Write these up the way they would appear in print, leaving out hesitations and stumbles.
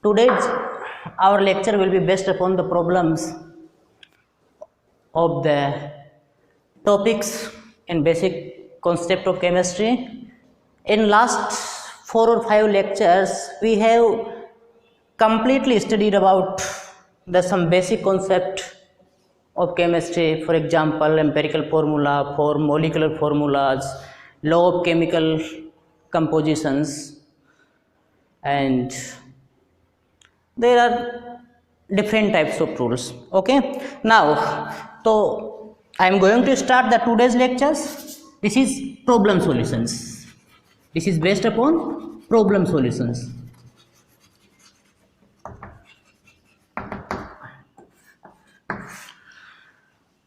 Today's our lecture will be based upon the problems of the topics in basic concept of chemistry. In last 4 or 5 lectures, we have completely studied about the some basic concept of chemistry. For example, empirical formula for molecular formulas, law of chemical compositions, and there are different types of rules. Okay, now so I am going to start the today's lectures. This is problem solutions. This is based upon problem solutions.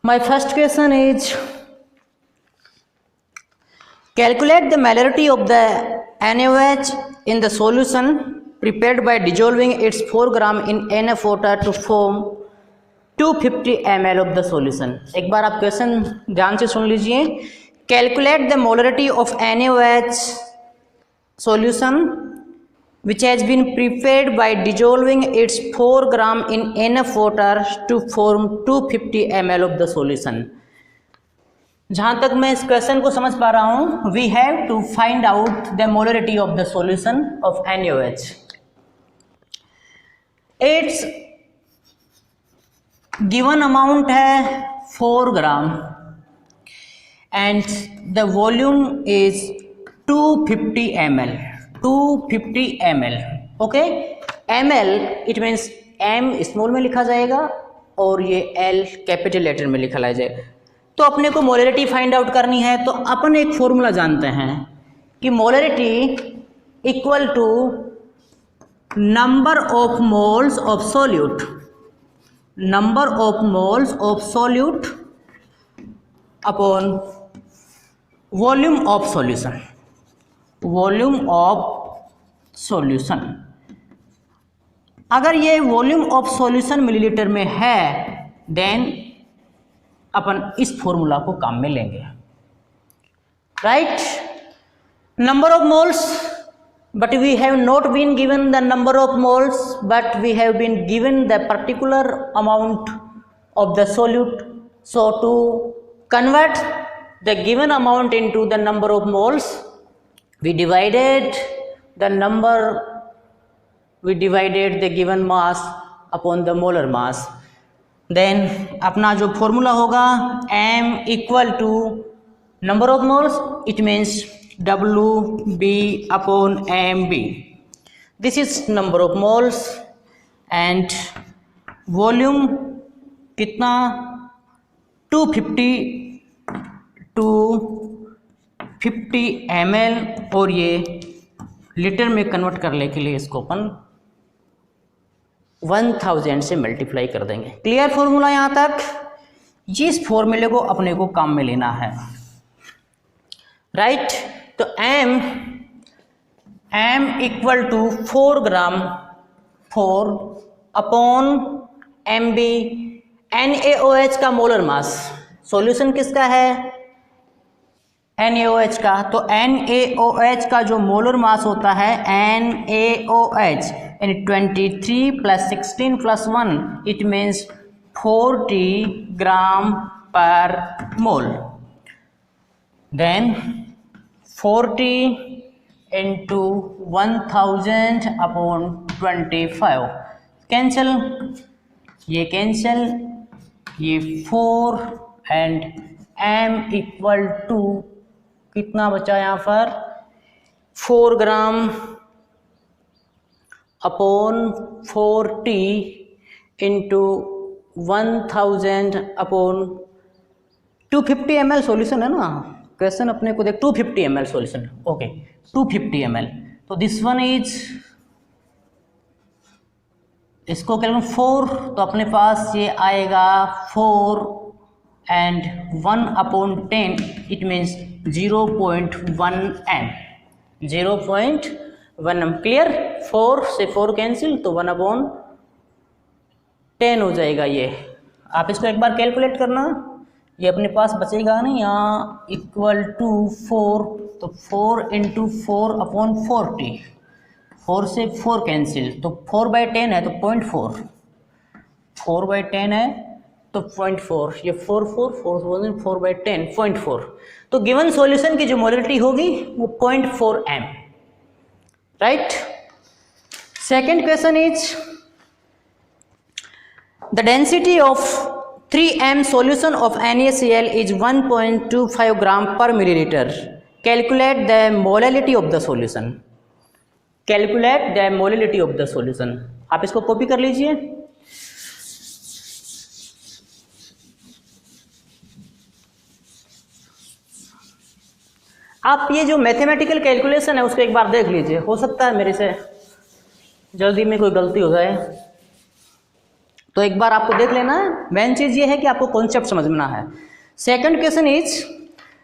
My first question is, calculate the molarity of the NaOH in the solution prepared by dissolving its 4 gram in NF water to form 250 ml of the solution. एक बार आप question ध्यान से सुन लीजिए. Calculate the molarity of NaOH solution which has been prepared by dissolving its 4 gram in NF water to form 250 ml of the solution. जहाँ तक मैं इस question को समझ पा रहा हूँ, we have to find out the molarity of the solution of NaOH. It's given amount है 4 gram and the volume is 250 ml. 250 ml. Okay, ml it means m small में लिखा जाएगा और ये l कैपिटल लेटर में लिखा जाएगा. तो अपने को मोलरिटी फाइंड आउट करनी है, तो अपन एक फॉर्मूला जानते हैं कि molarity equal to number of moles of solute. Number of moles of solute upon volume of solution. Volume of solution. अगर ये वॉल्यूम ऑफ सॉल्यूशन मिलीलीटर में है, देन अपन इस फॉर्मूला को काम में लेंगे. Right, number of moles, but we have not been given the number of moles, but we have been given the particular amount of the solute. So to convert the given amount into the number of moles, we divided the given mass upon the molar mass. Then अपना जो formula होगा m equal to number of moles, it means WB upon MB. This is number of moles and volume कितना 250 ml और ये litre में convert करने के लिए इसको अपन 1000 से मल्टीप्लाई कर देंगे. क्लियर फॉर्मूला यहाँ तक? जिस फॉर्मूले को अपने को काम में लेना है. राइट, तो m equal to 4 gram 4 upon MB. NaOH का मोलर मास, सॉल्यूशन किसका है? NaOH का. तो NaOH का जो मोलर मास होता है NaOH यानी 23 plus 16 plus 1, it means 40 gram पर mole. Then 40 into 1000 upon 25. Cancel, ये कैंसिल, ये 4 एंड m इक्वल टू कितना बचा यहाँ पर 4 ग्राम upon 40 into 1000 upon 250 ml solution है ना. क्वेश्चन अपने को देख 250 ml सॉल्यूशन. Okay, 250 ml. तो दिस वन इज, इसको कैलकुलेट 4, तो अपने पास ये आएगा 4 and 1 upon 10, it means 0.1 m. 0.1 m. Clear? 4 से 4 कैंसिल, तो 1 अपॉन 10 हो जाएगा. ये आप इसको एक बार कैलकुलेट करना, ये अपने पास बचेगा नहीं यहाँ इक्वल टू 4, तो 4 इंटू 4 अपॉन 40. 4 से 4 कैंसिल, तो 4/10 है तो 0.4, 4/10 है तो 0.4, ये 4/10 0.4। तो गिवन सॉल्यूशन की जो मोलरिटी होगी वो 0.4 m, right. Second question is the density of 3m solution of NaCl is 1.25 gram per milliliter. Calculate the molality of the solution. Calculate the molality of the solution. आप इसको copy कर लीजिए। आप ये जो मैथमेटिकल कैलकुलेशन है उसको एक बार देख लीजिए, हो सकता है मेरे से जल्दी में कोई गलती हो जाए, तो एक बार आपको देख लेना है। मेन चीज ये है कि आपको कॉन्सेप्ट समझना है। Second question is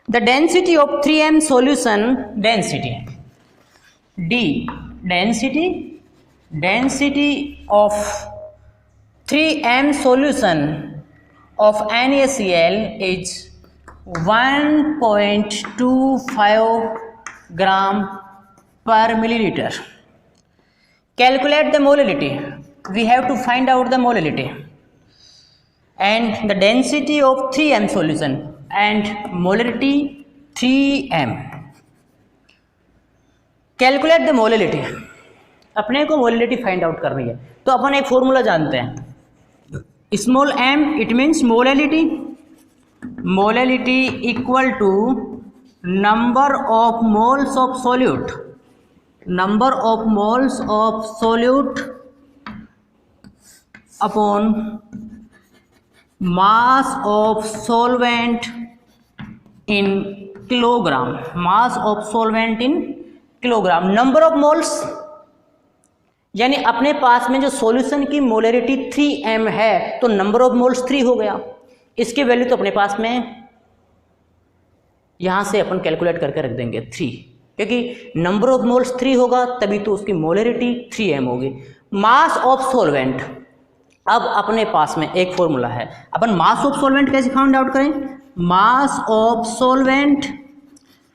the density of 3m solution, density of 3m solution of NaCl is 1.25 ग्राम पर millilitre. Calculate the molality. We have to find out the molality and the density of 3m solution and molarity 3m. Calculate the molality. अपने को molality find out करनी है, तो अपन एक formula जानते हैं, small m it means molality, molality equal to number of moles of solute, number of moles of solute upon mass of solvent in kilogram, mass of solvent in kilogram, number of moles, यानी अपने पास में जो solution की molarity 3m है तो number of moles 3 हो गया। इसकी वैल्यू तो अपने पास में यहां से अपन कैलकुलेट करके रख देंगे 3, क्योंकि नंबर ऑफ मोल्स 3 होगा तभी तो उसकी मोलरिटी 3m होगी। मास ऑफ सॉल्वेंट, अब अपने पास में एक फॉर्मूला है, अपन मास ऑफ सॉल्वेंट कैसे फाइंड आउट करें, मास ऑफ सॉल्वेंट,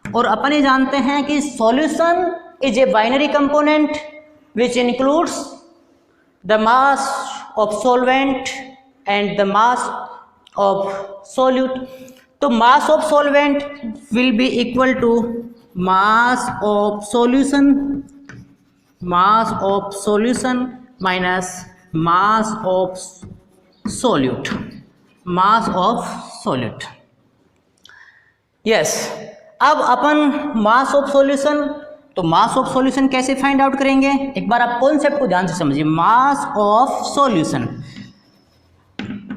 और अपन ये जानते हैं कि solution is a binary component which includes the mass of solvent and the mass of solute. तो mass of solvent will be equal to mass of solution minus mass of solute, yes। अब अपन मास of solution, तो mass of solution कैसे find out करेंगे, एक बार आप concept को ध्यान से समझिए। मास ऑफ सॉल्यूशन,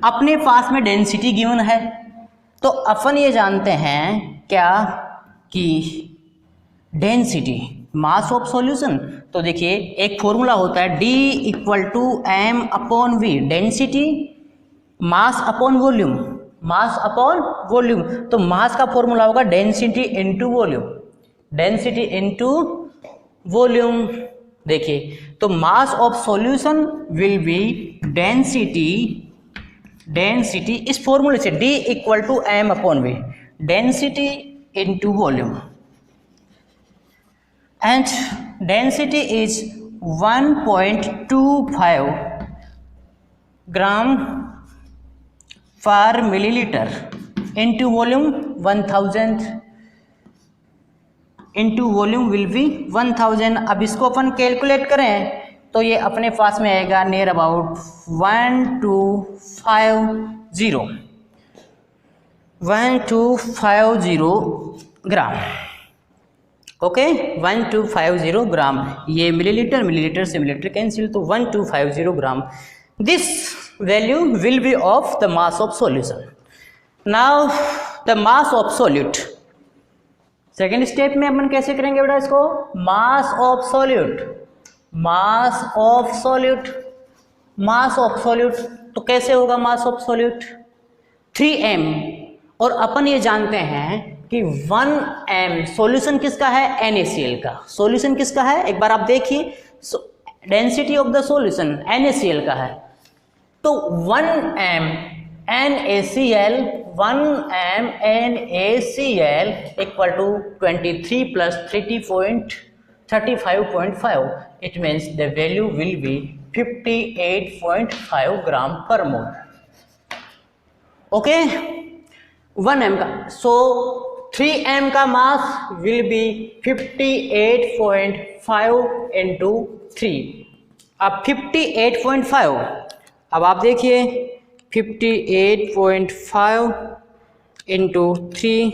अपने पास में डेंसिटी गिवन है, तो अपन ये जानते हैं क्या कि डेंसिटी मास ऑफ सॉल्यूशन, तो देखिए एक फॉर्मूला होता है D equal to m upon v, density mass upon volume, mass upon volume, तो मास का फॉर्मूला होगा density into volume, density into volume. देखिए तो mass of solution will be density इस फॉर्मूले से D equal to m upon v, density into volume, and density is 1.25 gram per milliliter into volume 1000 into volume will be 1000। अब इसको अपन calculate करें तो ये अपने पास में आएगा near about 1250 gram, okay 1250 gram, ये मिलीलीटर से मिलीलीटर कैंसिल, तो 1250 gram. This value will be of the mass of solution. Now the mass of solute, second step में अपन कैसे करेंगे बेटा इसको, mass of solute, mass of solute, mass of solute, तो कैसे होगा मास ऑफ सॉल्यूट 3m, और अपन ये जानते हैं कि 1m सॉल्यूशन किसका है, NaCl का, सॉल्यूशन किसका है एक बार आप देखिए, density of the solution NaCl का है, तो 1m NaCl equal to 23 + 30.2 35.5. It means the value will be 58.5 gram per mole. Okay, 1 m का, so 3 m का मास will be 58.5 into 3. अब 58.5, अब आप देखिए 58.5 into 3,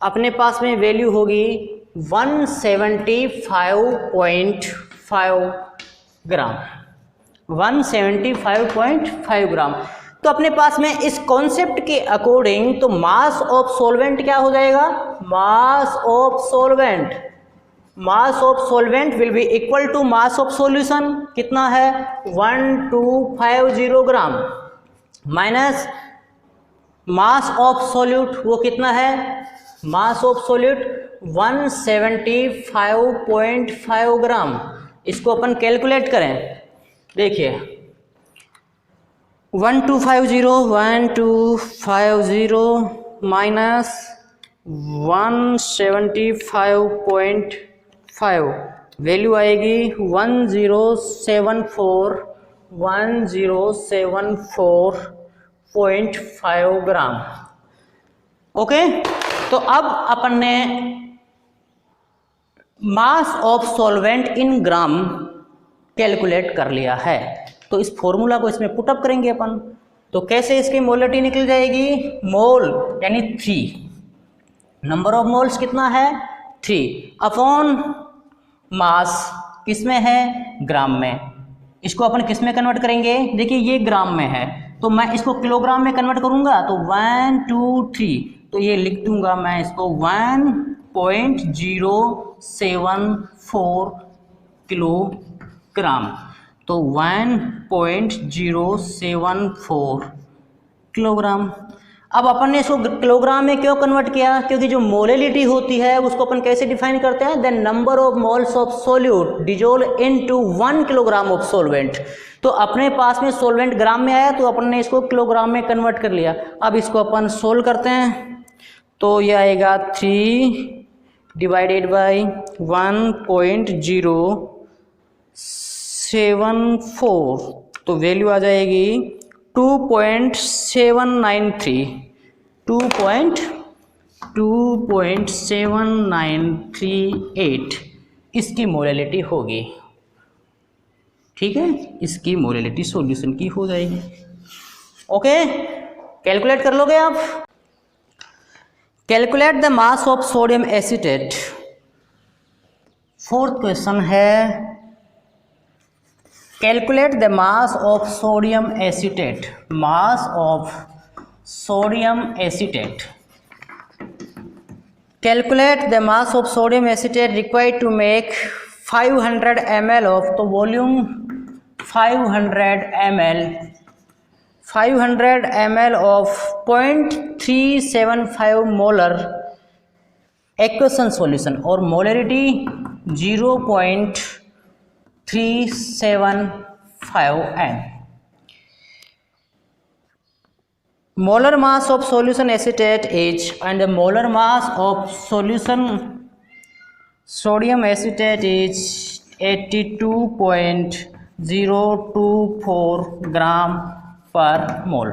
अपने पास में वैल्यू होगी 175.5 ग्राम, 175.5 ग्राम। तो अपने पास में इस कॉन्सेप्ट के अकॉर्डिंग तो मास ऑफ सॉल्वेंट क्या हो जाएगा, mass of solvent will be equal to mass of solution, कितना है 1250 gram, minus mass of solute, वो कितना है, मास ऑफ सॉल्यूट 175.5 ग्राम। इसको अपन कैलकुलेट करें, देखिए 1250 माइनस 175.5, वैल्यू आएगी 1074.5 ग्राम। ओके, तो अब अपन ने मास of solvent in gram calculate कर लिया है। तो इस फॉर्मूला को इसमें पुटअप करेंगे अपन, तो कैसे इसकी मोलरिटी निकल जाएगी, मोल यानी 3, नंबर ऑफ मोल्स कितना है 3 अपॉन मास किसमें है, ग्राम में। इसको अपन किस में कन्वर्ट करेंगे, देखिए ये ग्राम में है तो मैं इसको किलोग्राम में कन्वर्ट करूंगा, तो 1 2 3, तो ये लिख दूंगा मैं इसको 1.074 किलोग्राम, तो 1.074 किलोग्राम। अब अपन ने इसको किलोग्राम में क्यों कन्वर्ट किया, क्योंकि जो मोलेलिटी होती है उसको अपन कैसे डिफाइन करते हैं, the number of moles of solute dissolve into 1 kilogram of solvent. तो अपने पास में सोलवेंट ग्राम में आया तो अपन ने इसको किलोग्राम में कन्वर्ट कर लिया। अब इसको अपन सोल्व करते हैं, तो ये आएगा 3 डिवाइडेड बाई 1.074, तो वैल्यू आ जाएगी 2.7938 इसकी मोलेलिटी होगी। ठीक है, इसकी मोलेलिटी सॉल्यूशन की हो जाएगी। ओके, कैलकुलेट कर लोगे आप। Calculate the mass of sodium acetate. Fourth question है calculate the mass of sodium acetate, mass of sodium acetate. Calculate the mass of sodium acetate required to make 500 ml of, तो volume 500 ml of 0.375 molar equation solution और molarity 0.375 m। Molar mass of solution acetate is, and the molar mass of solution sodium acetate is 82.024 gram पर मोल।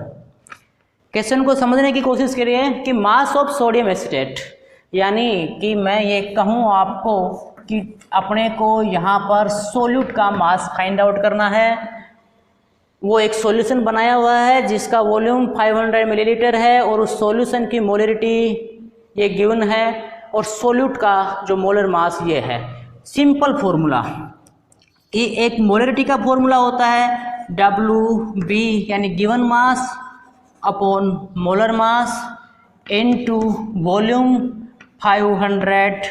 Question को समझने की कोशिश करिए कि मास of sodium acetate, यानी कि मैं ये कहूँ आपको कि अपने को यहाँ पर सोल्यूट का मास फाइंड आउट करना है। वो एक सॉल्यूशन बनाया हुआ है जिसका वॉल्यूम 500 मिलीलीटर है और उस सॉल्यूशन की मोलरिटी ये गिवन है और सोल्यूट का जो मोलर मास ये है। सिंपल फॉर्मूला, ये एक मोलरिटी का फॉर्मूला होता है WB यानी given mass upon molar mass into volume 500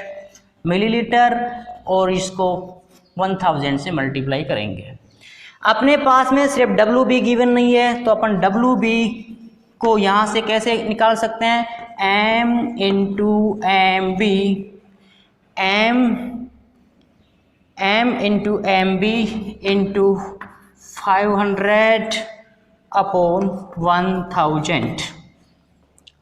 millilitre और इसको 1000 से मल्टीप्लाई करेंगे। अपने पास में सिर्फ WB गिवन नहीं है तो अपन WB को यहाँ से कैसे निकाल सकते हैं, M into MB, M into MB into 500 upon 1000।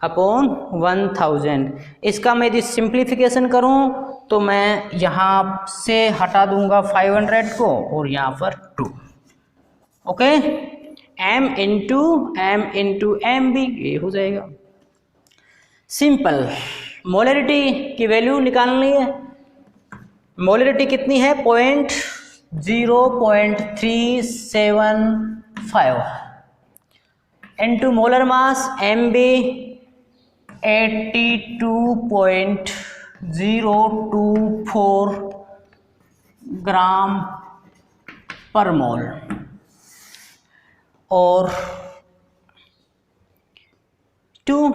Upon 1000। इसका मैं यदि सिंप्लीफिकेशन करूं तो मैं यहाँ से हटा दूंगा 500 को और यहाँ पर 2। ओके, m इंटू एम भी ये हो जाएगा। सिंपल। मोलरिटी की वैल्यू निकालनी है। मोलरिटी कितनी है? 0.375 into molar mass M B 82.024 gram पर मोल और 2।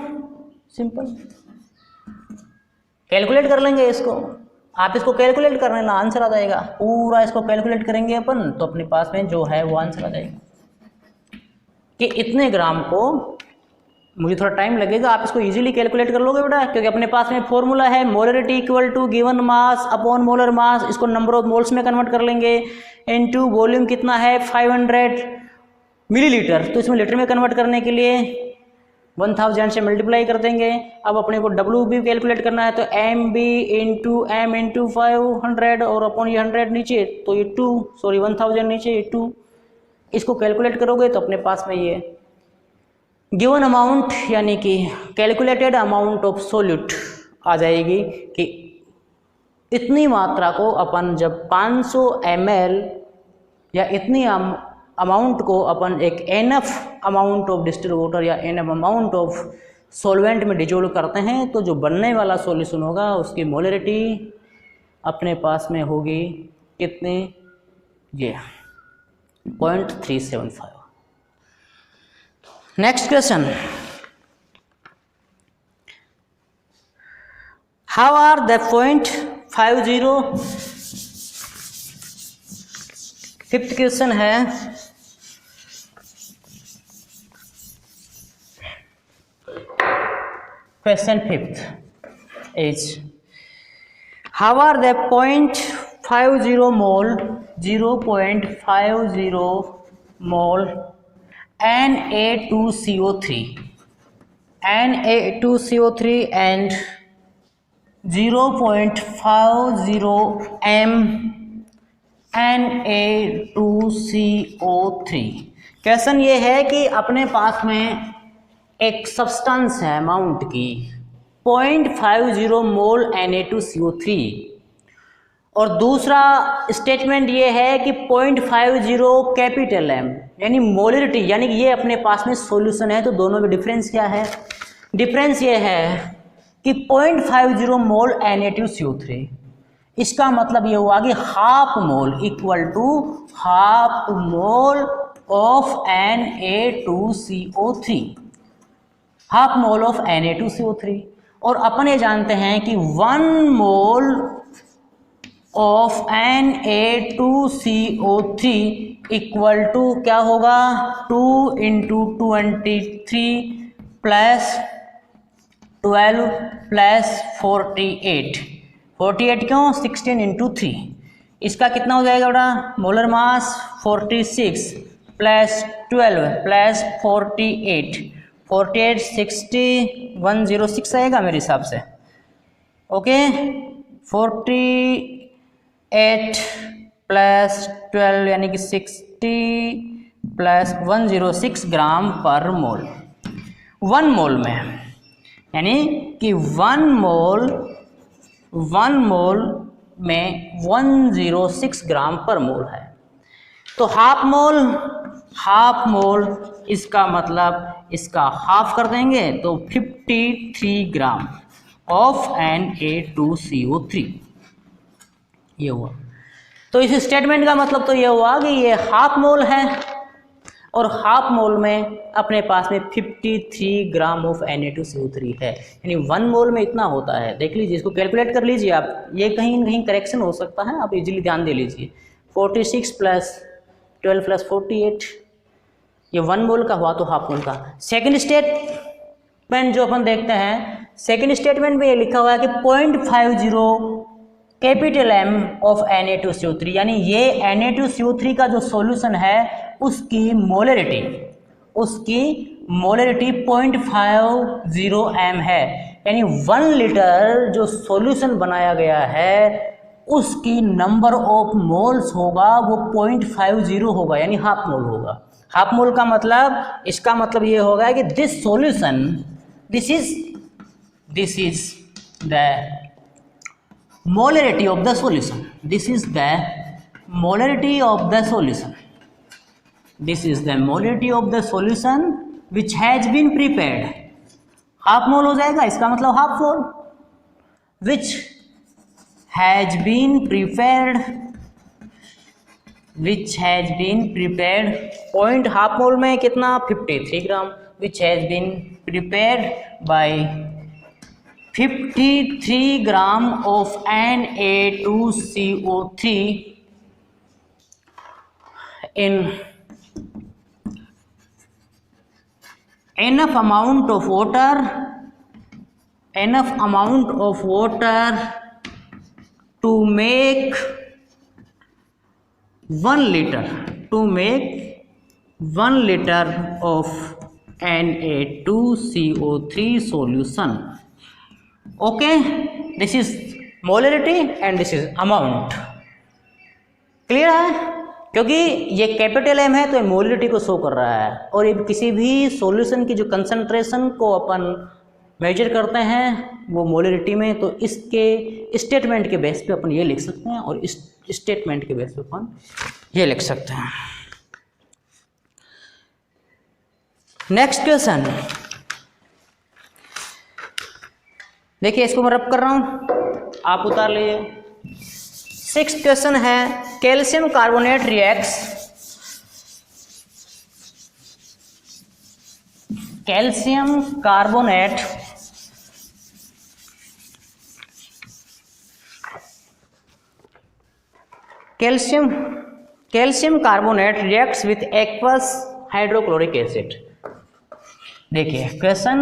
सिंपल। कैलकुलेट कर लेंगे इसको। आप इसको कैलकुलेट कर लेना, आंसर आ जाएगा। पूरा इसको कैलकुलेट करेंगे अपन तो अपने पास में जो है वो आंसर आ जाएगा कि इतने ग्राम को। मुझे थोड़ा टाइम लगेगा, आप इसको इजीली कैलकुलेट कर लोगे बेटा, क्योंकि अपने पास में फॉर्मूला है molarity equal to given mass upon molar mass. इसको नंबर ऑफ मोल्स में कन्वर्ट कर लेंगे इनटू वॉल्यूम कितना है 500 मिलीलीटर, तो इसमें लीटर में कन्वर्ट करने के लिए 1000 से मल्टीप्लाई कर देंगे। अब अपने को डब्ल्यू भी कैलकुलेट करना है तो M B into M into 500 और अपॉन ये 100 नीचे तो ये 2, सॉरी 1000 नीचे ये 2। इसको कैलकुलेट करोगे तो अपने पास में ये गिवन अमाउंट यानी कि कैलकुलेटेड अमाउंट ऑफ सोल्यूट आ जाएगी कि इतनी मात्रा को अपन जब 500 ml या इतनी अमाउंट को अपन एक enough amount of distilled water या एनफ अमाउंट ऑफ सॉल्वेंट में डिजोल्व करते हैं तो जो बनने वाला सॉल्यूशन होगा उसकी मोलरिटी अपने पास में होगी कितनी? ये 0.375। Next question, how are the 0.50। Fifth question है question fifth is how are the 0.50 mole 0.50 mole Na2CO3 and 0.50 m Na2CO3। Question ये है कि अपने पास में एक सब्सटेंस है अमाउंट की 0.50 मोल Na2CO3 और दूसरा स्टेटमेंट ये है कि 0.50 कैपिटल M यानी मोलरिटी, यानी कि ये अपने पास में सॉल्यूशन है। तो दोनों में डिफरेंस क्या है? डिफरेंस ये है कि 0.50 मोल Na2CO3, इसका मतलब ये हुआ कि half mole equal to half mole of Na2CO3, half mole of Na2CO3। और अपन ये जानते हैं कि 1 मोल ऑफ Na2CO3 इक्वल टू क्या होगा? 2 इंटू 23 प्लस 12 प्लस 48। 48 क्यों? 16 इंटू 3। इसका कितना हो जाएगा बेटा? मोलर मास 46 प्लस 12 प्लस 48 60 106 आएगा मेरे हिसाब से। ओके, 48 प्लस 12 यानी कि 60 प्लस 106 ग्राम पर मोल 1 मोल में, यानी कि 1 मोल में 106 ग्राम पर मोल है। तो हाफ मोल इसका मतलब इसका हाफ कर देंगे तो 53 ग्राम ऑफ Na2CO3 ये हुआ। तो इस स्टेटमेंट का मतलब तो ये हुआ कि ये हाफ मोल है और हाफ मोल में अपने पास में 53 ग्राम ऑफ Na2CO3 है, यानी 1 मोल में इतना होता है। देख लीजिए, इसको कैलकुलेट कर लीजिए आप, ये कहीं कहीं करेक्शन हो सकता है, आप इजीली ध्यान दे लीजिए। 46 प्लस 12 प्लस 48 ये 1 मोल का हुआ तो हाफ मोल का। सेकेंड स्टेटमेंट जो अपन देखते हैं, सेकेंड स्टेटमेंट में ये लिखा हुआ है कि 0.50 कैपिटल M ऑफ Na2CO3, यानी ये मोलरिटी 0.50 m है, यानी 1 लीटर जो सॉल्यूशन बनाया गया है उसकी नंबर ऑफ मोल्स होगा वो 0.50 होगा, यानी हाफ मोल होगा। हाफ मोल का मतलब, इसका मतलब ये होगा कि this solution, this is the molarity of the solution, this is the molarity of the solution, this is the molarity of the solution which has been prepared। Half mole हो जाएगा, इसका मतलब half mole, which has been prepared, which has been prepared, point half mole में कितना 53 ग्राम, which has been prepared by 53 gram of Na2CO3 in enough amount of water to make 1 liter, of Na2CO3 solution। Okay, this is molarity and this is amount. Clear है? क्योंकि ये capital M है तो ये molarity को show कर रहा है, और ये किसी भी सॉल्यूशन की जो कंसंट्रेशन को अपन मेजर करते हैं वो मोलरिटी में, तो इसके स्टेटमेंट के बेस पे अपन ये लिख सकते हैं और इस स्टेटमेंट के बेस पे अपन ये लिख सकते हैं। नेक्स्ट क्वेश्चन देखिए, इसको मैं रब कर रहा हूं, आप उतार लीजिए। 6th क्वेश्चन है, calcium carbonate reacts, calcium carbonate reacts with aqueous hydrochloric acid. देखिए question,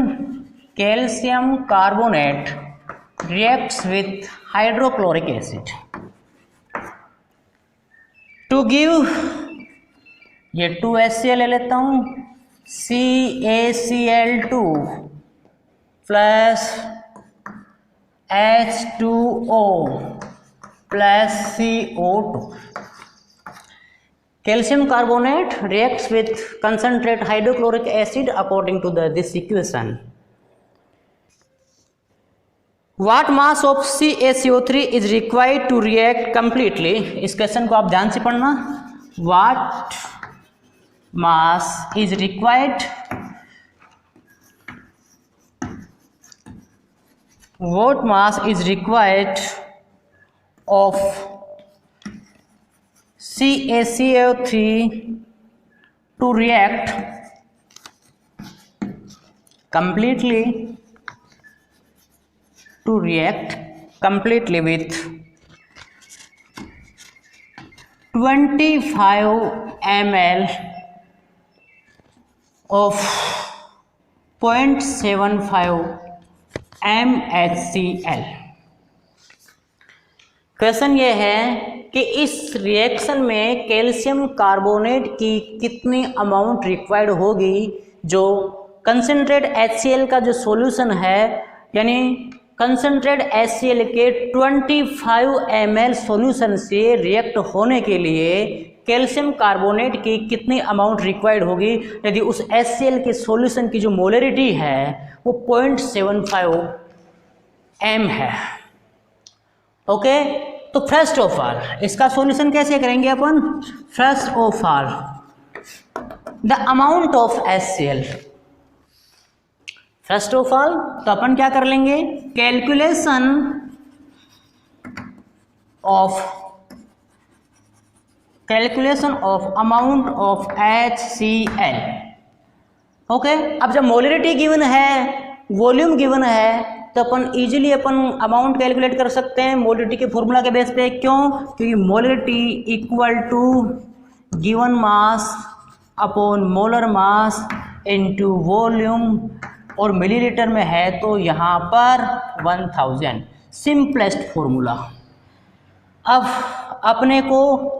calcium carbonate reacts with hydrochloric acid to give, ये 2HCl ले लेता हूं, CaCl2 plus H2O plus CO2। Calcium carbonate reacts with concentrate hydrochloric acid according to this equation। What mass of CaCO3 is required to react completely? इस question को आप ध्यान से पढ़ना। What mass is required? What mass is required of CaCO3 to react completely with 25 ml of 0.75 MHCl। Question ये है कि इस रिएक्शन में कैल्शियम कार्बोनेट की कितनी अमाउंट रिक्वायर्ड होगी, जो कंसनट्रेट HCl का जो सॉल्यूशन है, यानी कंसनट्रेट HCl के 25 ml सॉल्यूशन से रिएक्ट होने के लिए कैल्शियम कार्बोनेट की कितनी अमाउंट रिक्वायर्ड होगी। यदि उस HCl के सॉल्यूशन की जो मोलरिटी है वो 0.75 m है। ओके, तो फर्स्ट ऑफ ऑल इसका सॉल्यूशन कैसे करेंगे अपन? First of all the amount of HCl, first of all तो अपन क्या कर लेंगे, calculation of amount of HCl। Okay, अब जब मोलरिटी गिवन है, वॉल्यूम गिवन है, तो अपन इजीली अपन अमाउंट कैलकुलेट कर सकते हैं मोलरिटी के फॉर्मूला के बेस पे। क्यों? क्योंकि molarity equal to given mass upon molar mass into volume, और मिलीलीटर में है तो यहाँ पर 1000, सिंपलेस्ट फॉर्मूला। अब अपने को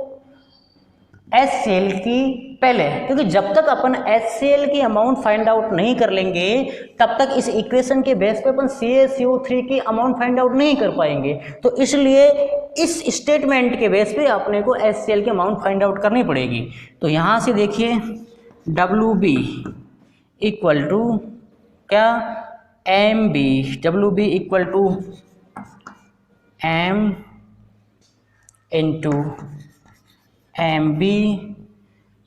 HCl की पहले, क्योंकि जब तक अपन HCl की अमाउंट फाइंड आउट नहीं कर लेंगे तब तक इस इक्वेशन के बेस पे अपन CaCO3 की अमाउंट फाइंड आउट नहीं कर पाएंगे। तो इसलिए इस स्टेटमेंट के बेस पे अपने को HCl की अमाउंट फाइंड आउट करनी पड़ेगी। तो यहाँ से देखिए WB इक्वल टू क्या, MB, WB equal to M into MB,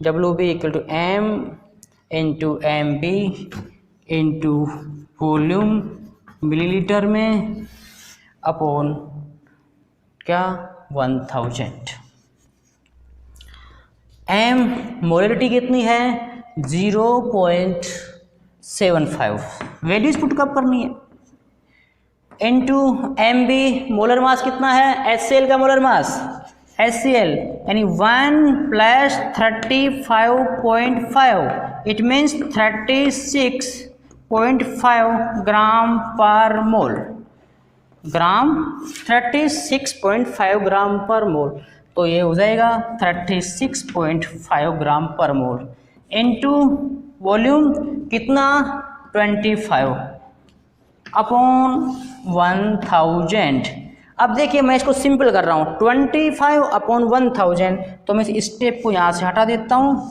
WB equal to M into MB into volume millilitre में अपॉन क्या 1000। M मोलरिटी कितनी है 0.75, वैल्यूज पुट कब करनी है, इंटू MB मोलर मास कितना है, HCl का मोलर मास HCl यानी 1 प्लस 35.5, इट मीन्स 36.5 ग्राम पर मोल, ग्राम 36.5 ग्राम पर मोल। तो ये हो जाएगा 36.5 ग्राम पर मोल इंटू वॉल्यूम कितना 25 अपॉन 1000। अब देखिए मैं इसको सिंपल कर रहा हूँ, 25 अपॉन 1000, तो मैं इस स्टेप को यहाँ से हटा देता हूँ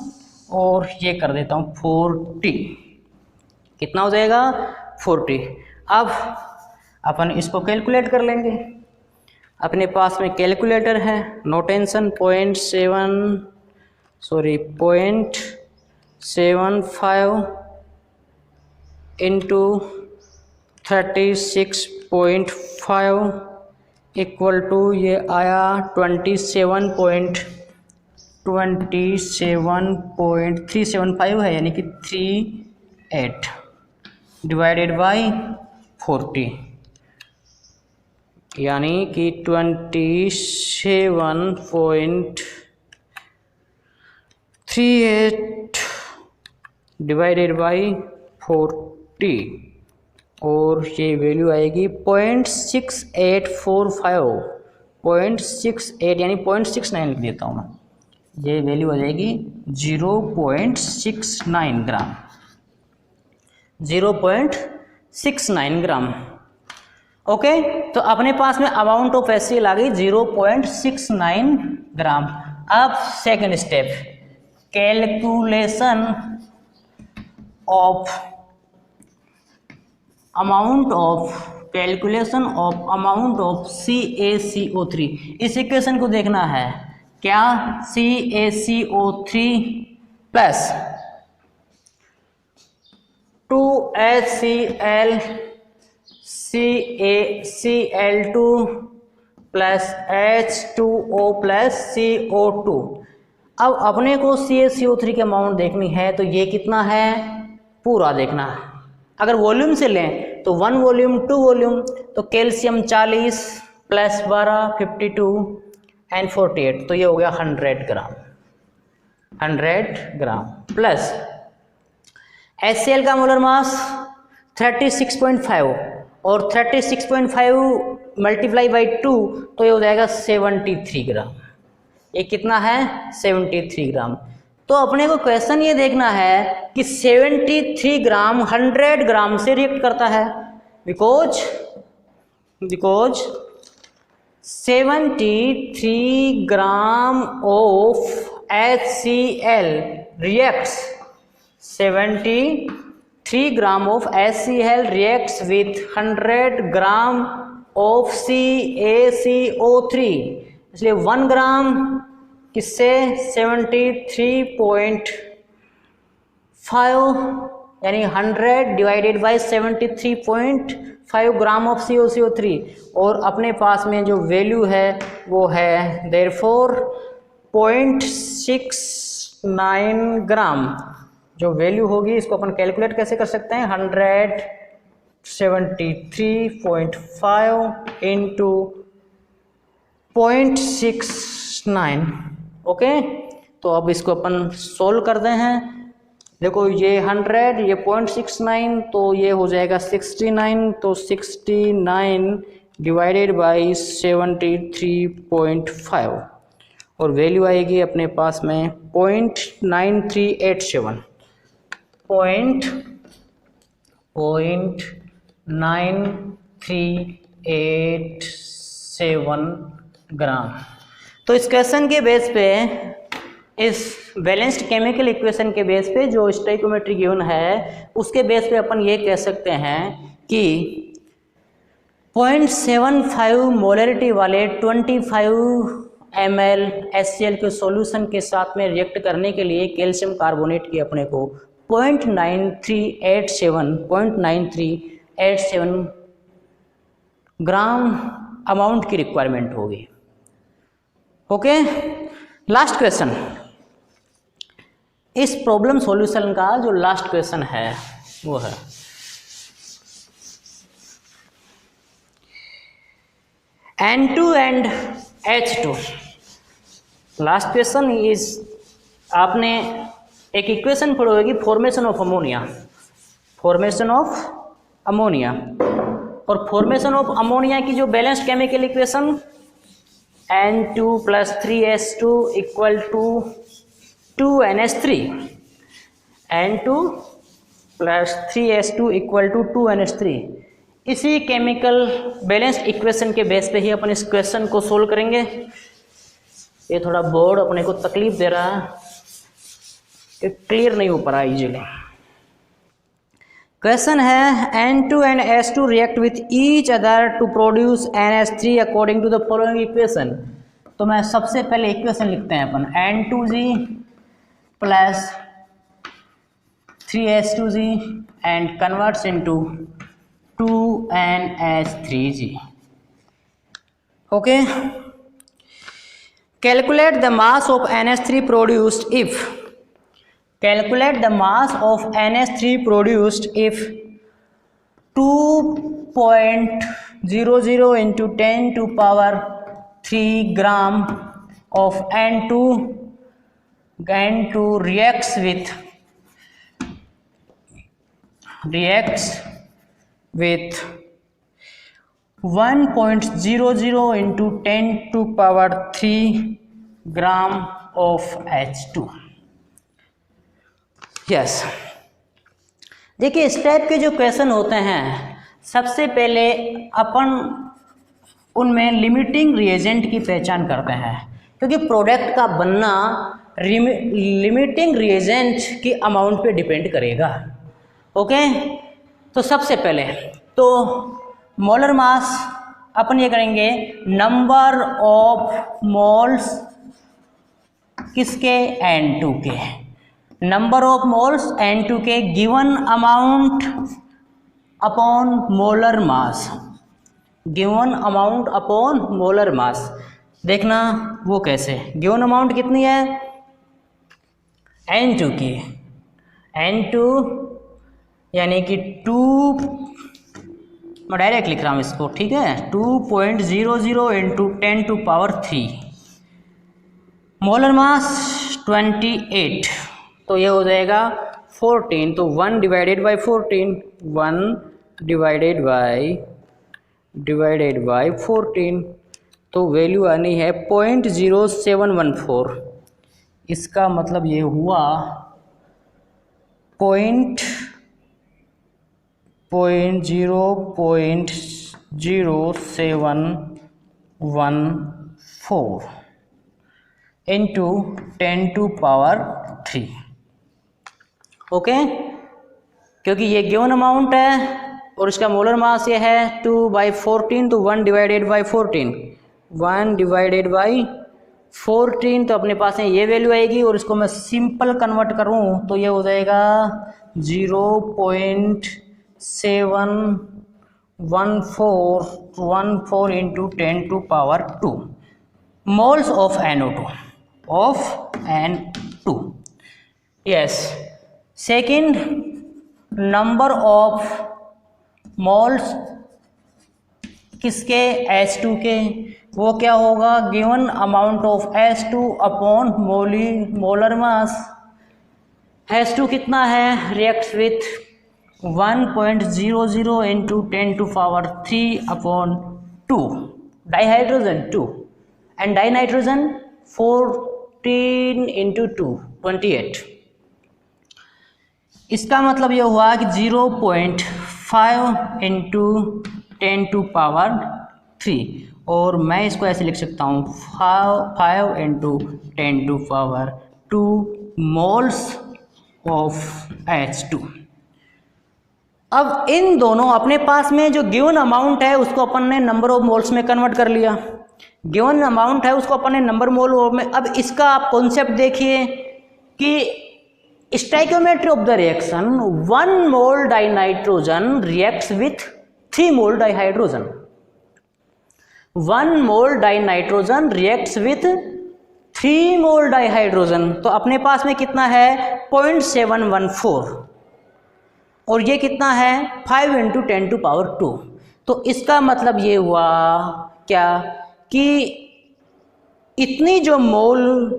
और ये कर देता हूँ 40, कितना हो जाएगा 40। अब अपन इसको कैलकुलेट कर लेंगे, अपने पास में कैलकुलेटर है, no tension, 0.75 into 36.5 equal to ये आया 27.375 है, यानी कि 38 डिवाइडेड बाई 40, यानी कि 27.38 डिवाइडेड बाई 40 और ये वैल्यू आएगी 0.6845, यानी 0.69 लिख देता हूँ मैं, ये वैल्यू आ जाएगी 0.69 ग्राम, 0.69 ग्राम। ओके, तो अपने पास में अमाउंट ऑफ HCl आ गई 0.69 ग्राम। अब second step, calculation of amount of CaCO3। इस इक्वेशन को देखना है क्या, CaCO3 plus 2HCl Cl2 plus H2O plus CO2। अब अपने को CaCO3 की अमाउंट देखनी है, तो ये कितना है पूरा देखना है। अगर वॉल्यूम से लें तो 1 वॉल्यूम 2 वॉल्यूम, तो कैल्शियम 40 प्लस 12 52 एंड 48, तो ये हो गया 100 ग्राम, 100 ग्राम प्लस HCl का मोलर मास 36.5 और 36.5 मल्टीप्लाई बाई 2, तो ये हो जाएगा 73 ग्राम। ये कितना है 73 ग्राम। तो अपने को क्वेश्चन ये देखना है कि 73 ग्राम 100 ग्राम से रिएक्ट करता है, because 73 gram of HCl reacts 73 gram of HCl reacts with 100 gram of CaCO3, इसलिए 1 ग्राम किससे 73.5 यानी 100 divided by 73.5 gram of CaCO3, और अपने पास में जो वैल्यू है वो है देयरफॉर 0.69 ग्राम। जो वैल्यू होगी इसको अपन कैलकुलेट कैसे कर सकते हैं, 173.5 इंटू 0.69। ओके, तो अब इसको अपन सोल्व करते हैं। देखो ये 100, ये 0.69, तो ये हो जाएगा 69, तो 69 डिवाइडेड बाई 73.5 और वैल्यू आएगी अपने पास में 0.9387 0.9387 ग्राम। तो इस क्वेश्चन के बेस पे, इस बैलेंस्ड केमिकल इक्वेशन के बेस पे जो स्टोइकोमेट्री गिवन है उसके बेस पे अपन ये कह सकते हैं कि 0.75 मोलरिटी वाले 25 ml HCl के सॉल्यूशन के साथ में रिएक्ट करने के लिए कैल्शियम कार्बोनेट की अपने को 0.9387 ग्राम अमाउंट की रिक्वायरमेंट होगी। ओके, लास्ट क्वेश्चन, इस प्रॉब्लम सॉल्यूशन का जो लास्ट क्वेश्चन है वो है N2 and H2। Last question is, आपने एक इक्वेशन पढ़ी होगी फॉर्मेशन ऑफ अमोनिया, और फॉर्मेशन ऑफ अमोनिया की जो balanced chemical equation N2 + 3H2 = 2NH3, N2 + 3H2 = 2NH3। इसी केमिकल बैलेंस्ड इक्वेशन के बेस पे ही अपन इस क्वेश्चन को सोल्व करेंगे। ये थोड़ा बोर्ड अपने को तकलीफ दे रहा है कि क्लियर नहीं हो पा रहा इजीली। क्वेश्चन है N2 and H2 react with each other to produce NH3 according to the following equation. तो मैं सबसे पहले इक्वेशन लिखते हैं अपन, N2G + 3H2G and converts into 2NH3G। okay, calculate the mass of NH3 produced if, calculate the mass of NH3 produced if 2.00 into 10⁻³ gram of N2 reacts with 1.00 into 10⁻³ gram of H2। Yes, देखिए इस type के जो question होते हैं सबसे पहले अपन उनमें limiting reagent की पहचान करते हैं, क्योंकि प्रोडक्ट का बनना लिमिटिंग रिएजेंट की अमाउंट पे डिपेंड करेगा। ओके, तो सबसे पहले तो मोलर मास अपन ये करेंगे नंबर ऑफ मोल्स किसके, N2 के, नंबर ऑफ मोल्स N2 के गिवन अमाउंट अपॉन मोलर मास, गिवन अमाउंट अपॉन मोलर मास। देखना वो कैसे, गिवन अमाउंट कितनी है N2 की, N2 यानी कि 2, मैं डायरेक्ट लिख रहा हूँ इसको, ठीक है, 2.00 into 10⁻³ मोलर मास 28, तो ये हो जाएगा 14, तो 1 डिवाइडेड बाई 14, 1 डिवाइडेड बाई 14, तो वैल्यू आनी है 0.0714। इसका मतलब ये हुआ 0.0714 into 10⁻³। ओके, क्योंकि ये गिवन अमाउंट है और इसका मोलर मास ये है 2/14, तो 1 डिवाइडेड बाई 14, 1 डिवाइडेड बाई 14, तो अपने पास में ये वैल्यू आएगी। और इसको मैं सिंपल कन्वर्ट करूँ तो ये हो जाएगा 0.714 into 10⁻² moles of NO2 yes। Second, number of moles किसके, H2 के, वो क्या होगा, given amount of H2 upon molar mass. H2 कितना है, reacts with 1.00 into 10⁻³ upon 2 dihydrogen 2 and dinitrogen 14 into 2 28। इसका मतलब ये हुआ कि 0.5 इंटू 10⁻³ और मैं इसको ऐसे लिख सकता हूँ 5 इंटू 10⁻² मोल्स ऑफ H2। अब इन दोनों अपने पास में जो गिवन अमाउंट है उसको अपन ने नंबर ऑफ मोल्स में कन्वर्ट कर लिया। गिवन अमाउंट है उसको अपन ने नंबर मोल में। अब इसका आप कॉन्सेप्ट देखिए कि stoichiometry of the reaction 1 mole dinitrogen reacts with 3 mole dihydrogen. 1 mole dinitrogen reacts with 3 mole dihydrogen. तो अपने पास में कितना है 0.714 और ये कितना है 5 इंटू 10⁻²। तो इसका मतलब ये हुआ क्या कि इतनी जो मोल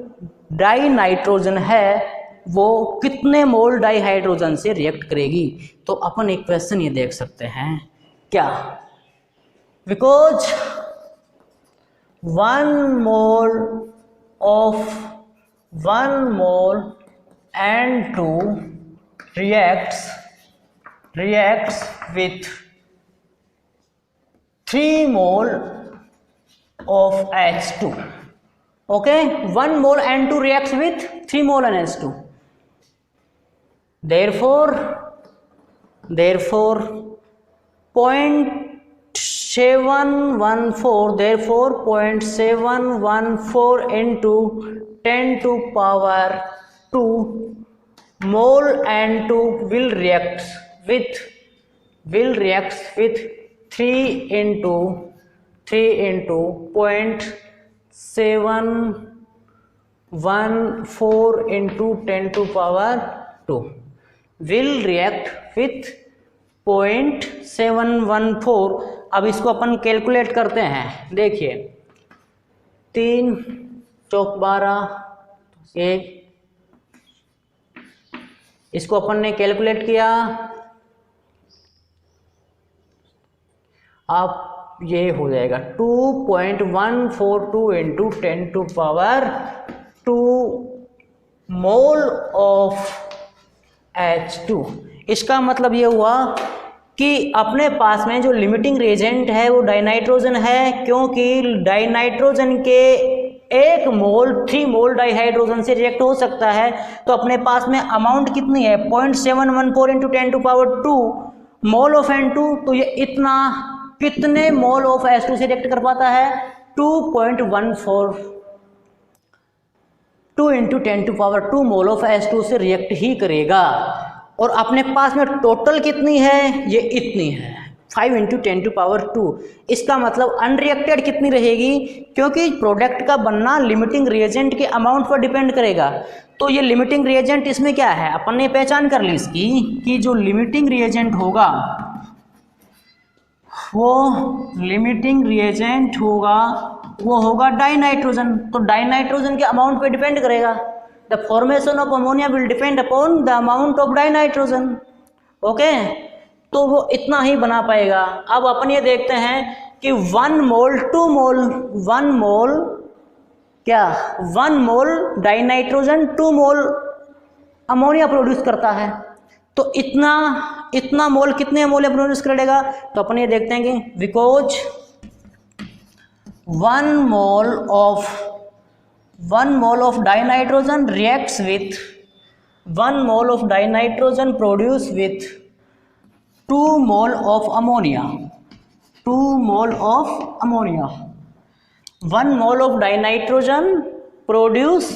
डाई नाइट्रोजन है वो कितने मोल डाइहाइड्रोजन से रिएक्ट करेगी। तो अपन एक क्वेश्चन ये देख सकते हैं क्या, because 1 mole N2 reacts with 3 mole of H2. Okay, 1 mole N2 reacts with 3 mole NH2. Therefore 0.714 into 10⁻² mole N2 will react with 3 into 0.714 into 10⁻² will react with 0.714। अब इसको अपन कैलकुलेट करते हैं। देखिए 3 चौक 12 1, इसको अपन ने कैलकुलेट किया। अब ये हो जाएगा 2.142 इंटू 10⁻² मोल ऑफ H2। इसका मतलब ये हुआ कि अपने पास में जो लिमिटिंग रिएजेंट है वो डाइनाइट्रोजन है, क्योंकि डाइनाइट्रोजन के 1 मोल 3 मोल डाइहाइड्रोजन से रिएक्ट हो सकता है। तो अपने पास में अमाउंट कितनी है 0.714 इंटू 10⁻² मोल ऑफ N2। तो ये इतना कितने मोल ऑफ H2 से रिएक्ट कर पाता है 2.142 इंटू 10⁻² मोल ऑफ H2 से रिएक्ट ही करेगा। और अपने पास में टोटल कितनी है, ये इतनी है 5 इंटू 10⁻²। इसका मतलब अनरिएक्टेड कितनी रहेगी, क्योंकि प्रोडक्ट का बनना लिमिटिंग रिएजेंट के अमाउंट पर डिपेंड करेगा। तो ये लिमिटिंग रिएजेंट इसमें क्या है, अपन ने पहचान कर ली इसकी कि जो लिमिटिंग रिएजेंट होगा वो होगा डाइनाइट्रोजन। तो डाइनाइट्रोजन के अमाउंट पे डिपेंड करेगा। The formation of ammonia will depend upon the amount of dinitrogen. Okay, तो वो इतना ही बना पाएगा। अब अपन ये देखते हैं कि 1 मोल डाइनाइट्रोजन 2 मोल अमोनिया प्रोड्यूस करता है। तो इतना मोल कितने अमोनिया प्रोड्यूस करेगा। तो अपन ये देखते हैं कि because 1 mole of dinitrogen reacts with 1 mole of dinitrogen produce with 2 mole of ammonia. 1 mole of dinitrogen produce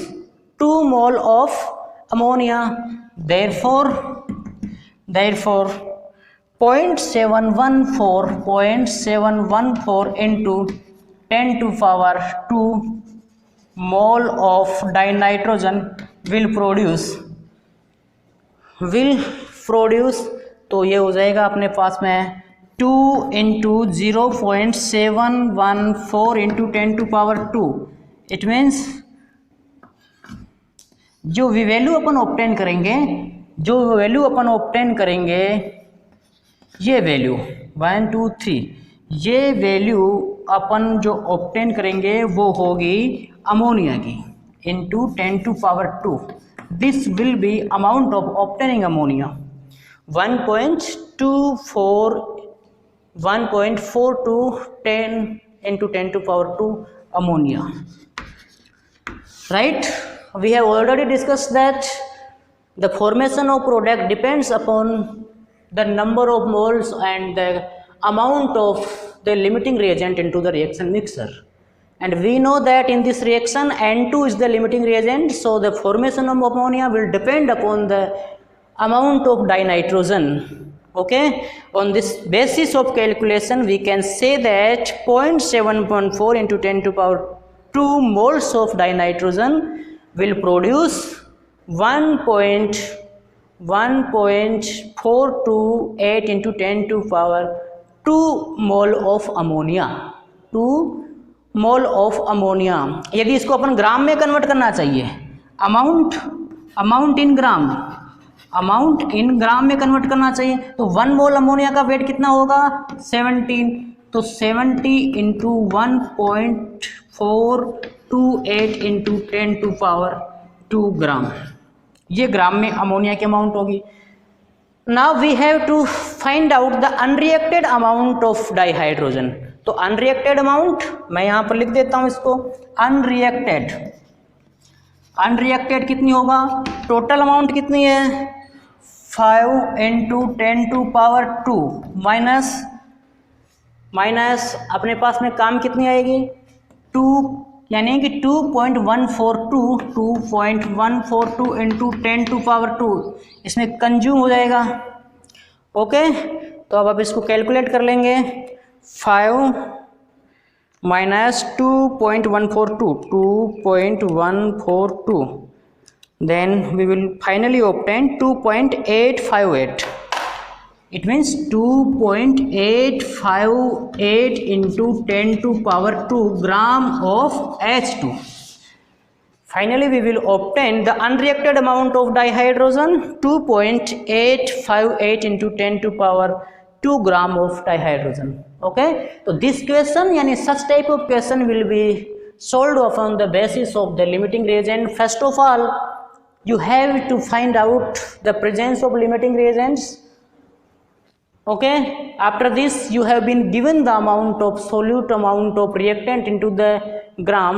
2 mole of ammonia. Therefore 0.714 into 10⁻² mole of dinitrogen will produce। तो ये हो जाएगा अपने पास में 2 इंटू 0.714 इंटू 10⁻²। इट मीन्स जो value अपन obtain करेंगे ये वैल्यू 1 2 3 ये वैल्यू अपन जो ऑब्टेन करेंगे वो होगी अमोनिया की into 10 to power 2. This will be amount of obtaining ammonia 1.4 to 10 into 10 to power 2 ammonia. Right? We have already discussed that the formation of product depends upon the number of moles and the amount of the limiting reagent into the reaction mixer. And we know that in this reaction N2 is the limiting reagent, so the formation of ammonia will depend upon the amount of dinitrogen. Okay, on this basis of calculation we can say that 0.714 into 10 to power 2 moles of dinitrogen will produce 1.428 into 10 to power 2 mole of ammonia. 2 mole of ammonia. यदि इसको अपन ग्राम में convert करना चाहिए, amount in ग्राम में convert करना चाहिए, तो 1 मोल ammonia का वेट कितना होगा 17. तो 70 into 1.428 into 10 to power 2 gram, ये ग्राम में अमोनिया की अमाउंट होगी. Now we have to find out the unreacted amount of dihydrogen. तो अनरिएक्टेड अमाउंट मैं यहाँ पर लिख देता हूँ इसको. अनरिएक्टेड कितनी होगा, टोटल अमाउंट कितनी है 5 इंटू 10 टू पावर 2 माइनस अपने पास में काम कितनी आएगी 2, यानी कि 2.142 इंटू 10 टू पावर 2 इसमें कंज्यूम हो जाएगा. ओके, तो अब इसको कैलकुलेट कर लेंगे. 5 minus 2.142, then we will finally obtain 2.858. It means 2.858 into 10 to power 2 gram of H2. Finally we will obtain the unreacted amount of dihydrogen 2.858 into 10 to power 2 gram of dihydrogen. Okay, so this question yani such type of question will be solved upon the basis of the limiting reagent. First of all you have to find out the presence of limiting reagents. Okay, after this you have been given the amount of solute amount of reactant into the gram.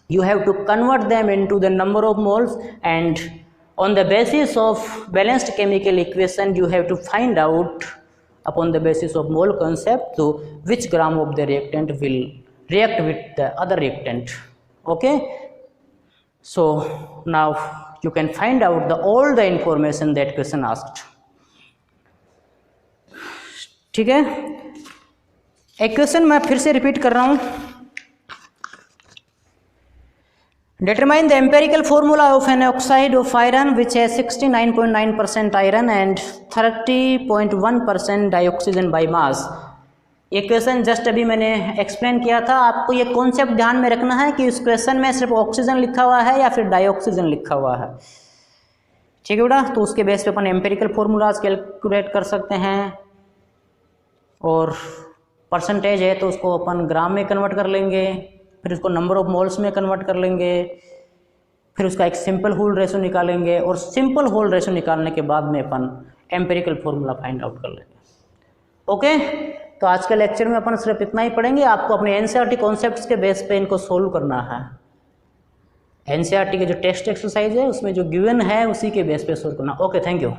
You have to convert them into the number of moles, and on the basis of balanced chemical equation you have to find out upon the basis of mole concept, so which gram of the reactant will react with the other reactant. Okay, so now you can find out all the information that question asked. ठीक है, equation मैं फिर से repeat कर रहा हूँ. Determine the empirical formula of an oxide of iron which has 69.9% iron and 30.1% dioxygen by mass. ये question just अभी मैंने एक्सप्लेन किया था. आपको ये कॉन्सेप्ट ध्यान में रखना है कि इस क्वेश्चन में सिर्फ ऑक्सीजन लिखा हुआ है या फिर डाइऑक्सीजन लिखा हुआ है. ठीक है बेटा, तो उसके बेस पे अपन एम्पेरिकल फॉर्मूलाज कैलकुलेट कर सकते हैं, और परसेंटेज है तो उसको अपन ग्राम में कन्वर्ट कर लेंगे, फिर उसको नंबर ऑफ मोल्स में कन्वर्ट कर लेंगे, फिर उसका एक सिंपल होल रेशो निकालेंगे, और सिंपल होल रेशो निकालने के बाद में अपन एम्पेरिकल फॉर्मूला फाइंड आउट कर लेंगे. ओके, तो आज के लेक्चर में अपन सिर्फ इतना ही पढ़ेंगे. आपको अपने एनसीईआरटी कॉन्सेप्ट्स के बेस पे इनको सोल्व करना है. एनसीईआरटी के जो टेस्ट एक्सरसाइज है उसमें जो गिवन है उसी के बेस पे सोल्व करना. Okay, thank you.